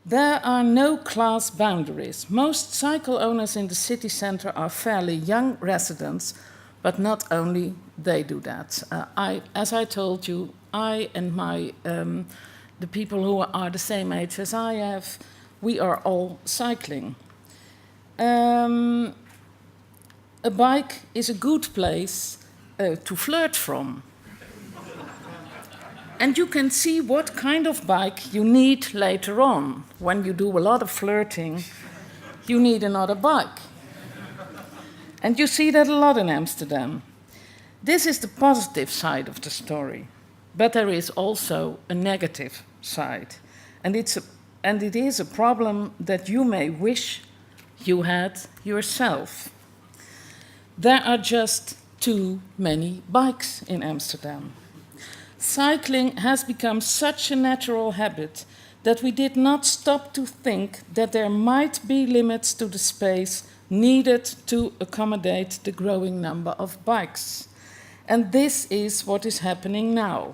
There are no class boundaries. Most cycle owners in the city center are fairly young residents, but not only they do that. As I told you, I and the people who are the same age as I have, we are all cycling. A bike is a good place to flirt from. And you can see what kind of bike you need later on. When you do a lot of flirting, you need another bike. And you see that a lot in Amsterdam. This is the positive side of the story. But there is also a negative side. And it is a problem that you may wish you had yourself. There are just too many bikes in Amsterdam. Cycling has become such a natural habit that we did not stop to think that there might be limits to the space needed to accommodate the growing number of bikes. And this is what is happening now.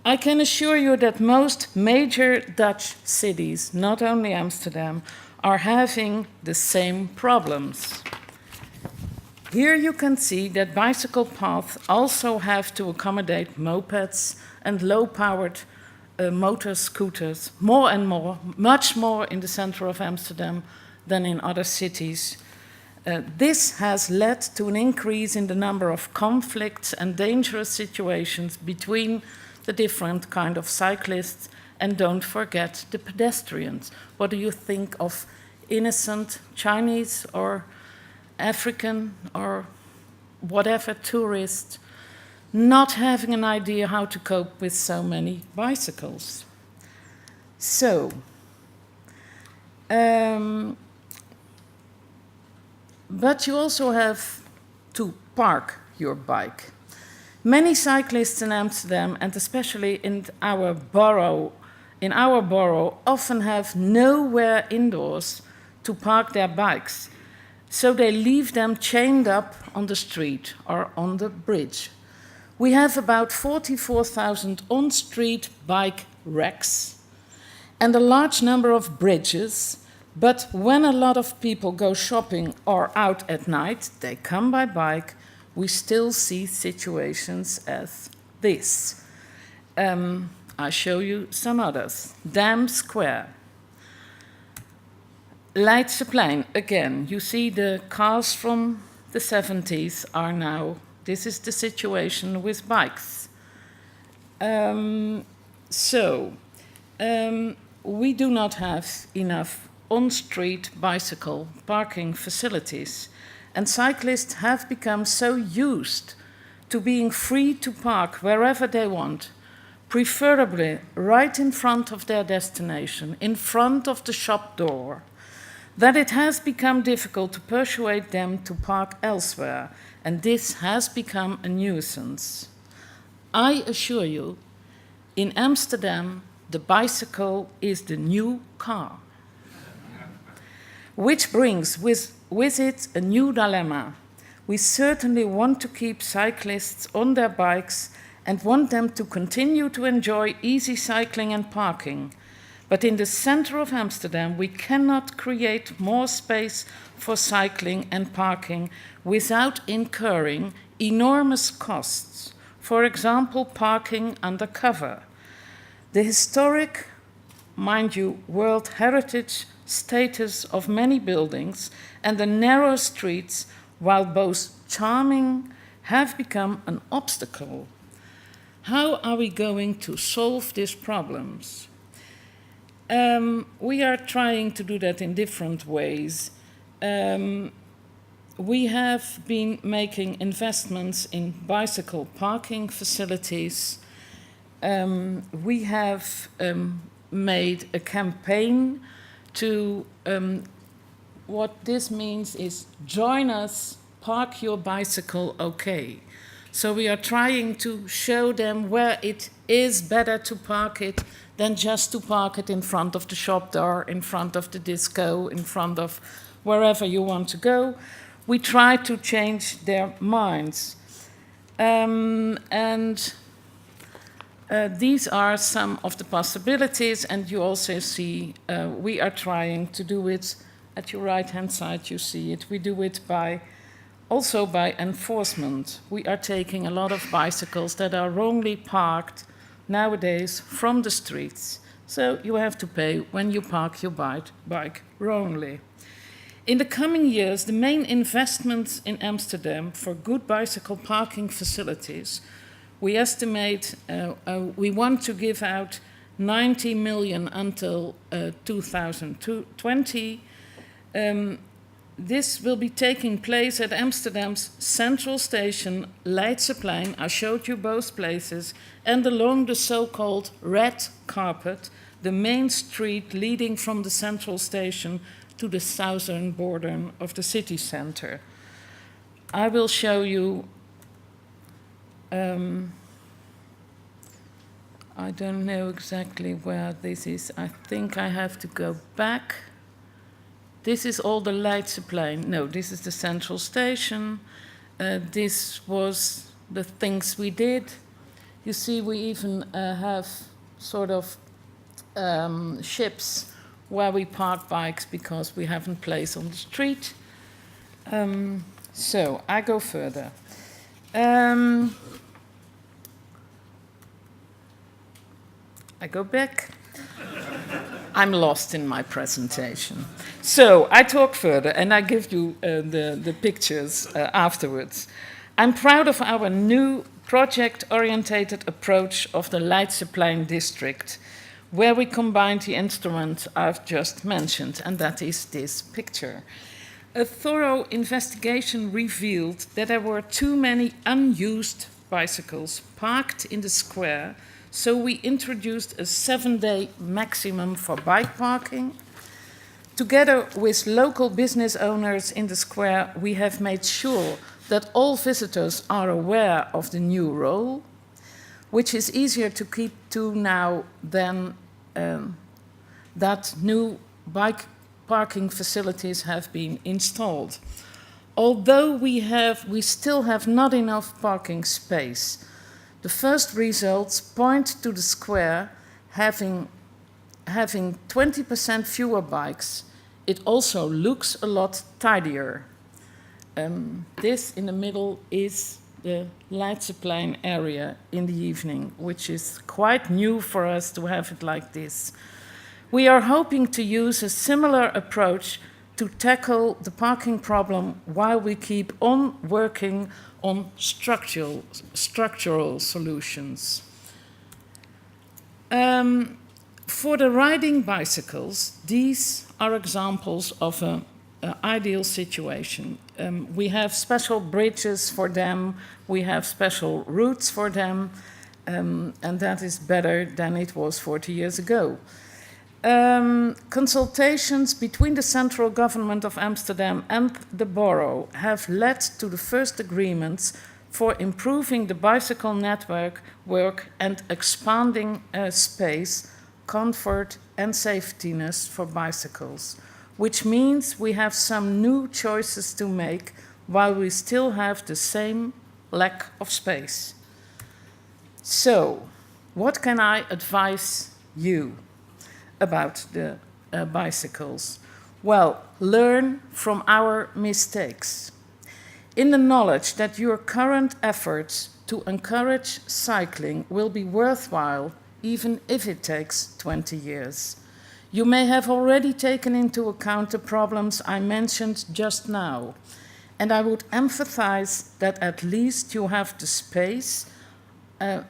I can assure you that most major Dutch cities, not only Amsterdam, are having the same problems. Here you can see that bicycle paths also have to accommodate mopeds and low-powered motor scooters, more and more, much more in the center of Amsterdam than in other cities. This has led to an increase in the number of conflicts and dangerous situations between the different kind of cyclists, and don't forget the pedestrians. What do you think of innocent Chinese or African or whatever tourist not having an idea how to cope with so many bicycles? So, but you also have to park your bike. Many cyclists in Amsterdam, and especially in our borough, often have nowhere indoors to park their bikes. So they leave them chained up on the street or on the bridge. We have about 44,000 on-street bike racks and a large number of bridges, but when a lot of people go shopping or out at night, they come by bike, we still see situations as this. I show you some others. Dam Square. Leidseplein, again, you see the cars from the 70s are now, this is the situation with bikes. We do not have enough on-street bicycle parking facilities, and cyclists have become so used to being free to park wherever they want, preferably right in front of their destination, in front of the shop door, that it has become difficult to persuade them to park elsewhere, and this has become a nuisance. I assure you, in Amsterdam, the bicycle is the new car, which brings with it a new dilemma. We certainly want to keep cyclists on their bikes and want them to continue to enjoy easy cycling and parking. But in the center of Amsterdam, we cannot create more space for cycling and parking without incurring enormous costs. For example, parking undercover. The historic, mind you, World Heritage status of many buildings and the narrow streets, while both charming, have become an obstacle. How are we going to solve these problems? We are trying to do that in different ways. We have been making investments in bicycle parking facilities. We have made a campaign to, what this means is join us, park your bicycle okay. So we are trying to show them where it is better to park it than just to park it in front of the shop door, in front of the disco, in front of wherever you want to go. We try to change their minds. These are some of the possibilities, and you also see we are trying to do it. At your right-hand side, you see it. We do it also by enforcement. We are taking a lot of bicycles that are wrongly parked nowadays from the streets. So you have to pay when you park your bike wrongly. In the coming years, the main investments in Amsterdam for good bicycle parking facilities, we estimate we want to give out 90 million until 2020. This will be taking place at Amsterdam's Central Station, Leidseplein, I showed you both places, and along the so-called red carpet, the main street leading from the Central Station to the southern border of the city center. I will show you, I don't know exactly where this is. I think I have to go back. This is all the Leidseplein. No, this is the Central Station. This was the things we did. You see, we even have sort of ships where we park bikes because we haven't place on the street. So I go further. I go back. I'm lost in my presentation. So I talk further and I give you the pictures afterwards. I'm proud of our new project-oriented approach of the Leidseplein district, where we combined the instruments I've just mentioned, and that is this picture. A thorough investigation revealed that there were too many unused bicycles parked in the square, so we introduced a 7-day maximum for bike parking. Together with local business owners in the square, we have made sure that all visitors are aware of the new rule, which is easier to keep to now than that new bike parking facilities have been installed. Although we still have not enough parking space, the first results point to the square having 20% fewer bikes. It also looks a lot tidier. This in the middle is the Leidseplein area in the evening, which is quite new for us to have it like this. We are hoping to use a similar approach to tackle the parking problem while we keep on working on structural solutions. For the riding bicycles, these are examples of an ideal situation. We have special bridges for them, we have special routes for them, and that is better than it was 40 years ago. Consultations between the central government of Amsterdam and the borough have led to the first agreements for improving the bicycle network and expanding space, comfort and safetiness for bicycles, which means we have some new choices to make while we still have the same lack of space. So, what can I advise you about the bicycles? Well, learn from our mistakes. In the knowledge that your current efforts to encourage cycling will be worthwhile, even if it takes 20 years. You may have already taken into account the problems I mentioned just now, and I would emphasize that at least you have the space, I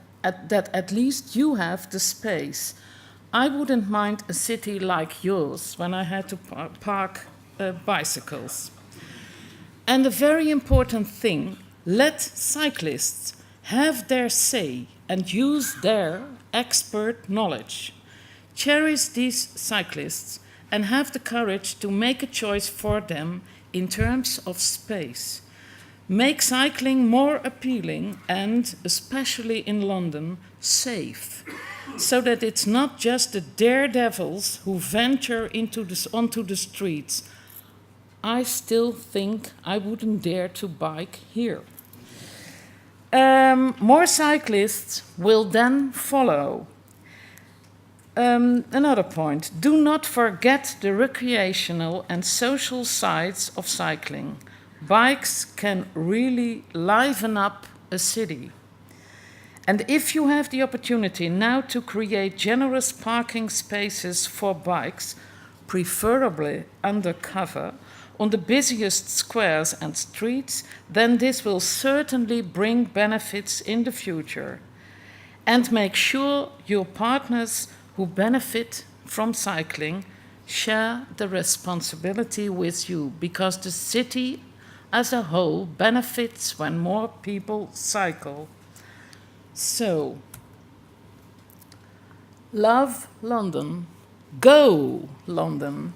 wouldn't mind a city like yours when I had to park bicycles. And a very important thing, let cyclists have their say and use their expert knowledge. Cherish these cyclists and have the courage to make a choice for them in terms of space. Make cycling more appealing and, especially in London, safe, so that it's not just the daredevils who venture onto the streets. I still think I wouldn't dare to bike here. More cyclists will then follow. Another point, do not forget the recreational and social sides of cycling. Bikes can really liven up a city. And if you have the opportunity now to create generous parking spaces for bikes, preferably undercover, on the busiest squares and streets, then this will certainly bring benefits in the future. And make sure your partners who benefit from cycling share the responsibility with you, because the city as a whole benefits when more people cycle. So, love London, go London.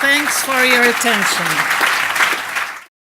Thanks for your attention.